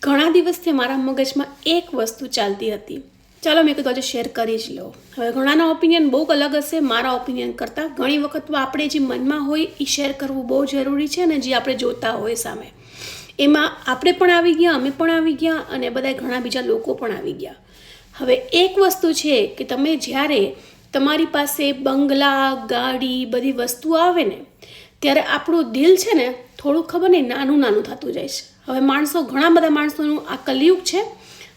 ઘણા દિવસથી મારા મગજમાં એક વસ્તુ ચાલતી હતી. ચાલો મેં કીધું આજે શેર કરી જ લો. હવે ઘણાના ઓપિનિયન બહુ અલગ હશે મારા ઓપિનિયન કરતાં. ઘણી વખત આપણે જે મનમાં હોય એ શેર કરવું બહુ જરૂરી છે અને જે આપણે જોતા હોય સામે એમાં આપણે પણ આવી ગયા, અમે પણ આવી ગયા અને બધા ઘણા બીજા લોકો પણ આવી ગયા. હવે એક વસ્તુ છે કે તમે જ્યારે તમારી પાસે બંગલા, ગાડી, બધી વસ્તુ આવે ને ત્યારે આપણું દિલ છે ને થોડું ખબર નહીં નાનું નાનું થતું જાય છે. હવે ઘણા બધા માણસોનું આ કલયુગ છે.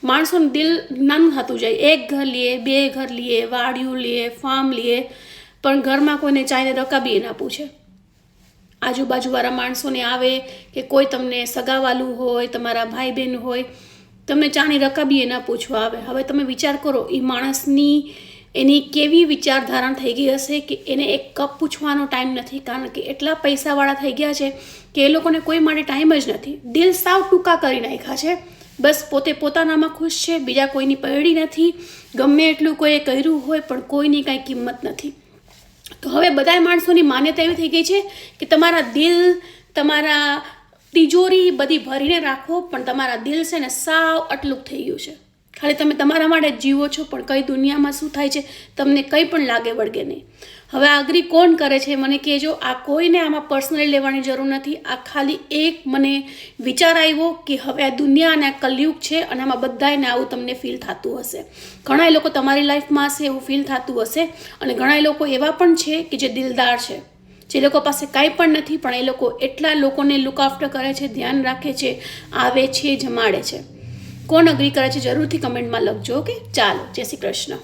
માણસોનું દિલ નાનું થતું જાય. એક ઘર લઈએ, બે ઘર લઈએ, વાડિયું લઈએ, ફાર્મ લઈએ, પણ ઘરમાં કોઈને ચાઈને રકાબી ના પૂછે. આજુબાજુવાળા માણસોને આવે કે કોઈ તમને સગાવાલું હોય, તમારા ભાઈ બહેન હોય, તમને ચાની રકાબી ના પૂછવા આવે. હવે તમે વિચાર કરો એ માણસની એની કેવી વિચારધારણ થઈ ગઈ હશે કે એને એક કપ પૂછવાનો ટાઈમ નથી, કારણ કે એટલા પૈસાવાળા થઈ ગયા છે કે એ લોકોને કોઈ માટે ટાઈમ જ નથી. દિલ સાવ ટૂંકા કરી નાખ્યા છે. બસ પોતે પોતાનામાં ખુશ છે, બીજા કોઈની પૈડી નથી. ગમે એટલું કોઈએ કર્યું હોય પણ કોઈની કાંઈ કિંમત નથી. તો હવે બધા માણસોની માન્યતા એવી થઈ ગઈ છે કે તમારા દિલ, તમારા તિજોરી બધી ભરીને રાખો, પણ તમારા દિલ છે ને સાવ અટલું થઈ ગયું છે. ખાલી તમે તમારા માટે જીવો છો, પણ કઈ દુનિયામાં શું થાય છે તમને કંઈ પણ લાગે વળગે નહીં. હવે અગ્રી કોણ કરે છે મને કહેજો. આ કોઈને આમાં પર્સનલી લેવાની જરૂર નથી. આ ખાલી એક મને વિચાર આવ્યો કે હવે આ દુનિયા અને આ કલયુગ છે અને આમાં બધાને આવું તમને ફીલ થતું હશે. ઘણા લોકો તમારી લાઈફમાં હશે એવું ફીલ થતું હશે, અને ઘણા લોકો એવા પણ છે કે જે દિલદાર છે, જે લોકો પાસે કાંઈ પણ નથી પણ એ લોકો એટલા લોકોને લુક આફ્ટર કરે છે, ધ્યાન રાખે છે, આવે છે, જમાડે છે. કોણ અગ્રી કરે છે જરૂરથી કમેન્ટમાં લખજો. ઓકે, ચાલો, જય શ્રી કૃષ્ણ.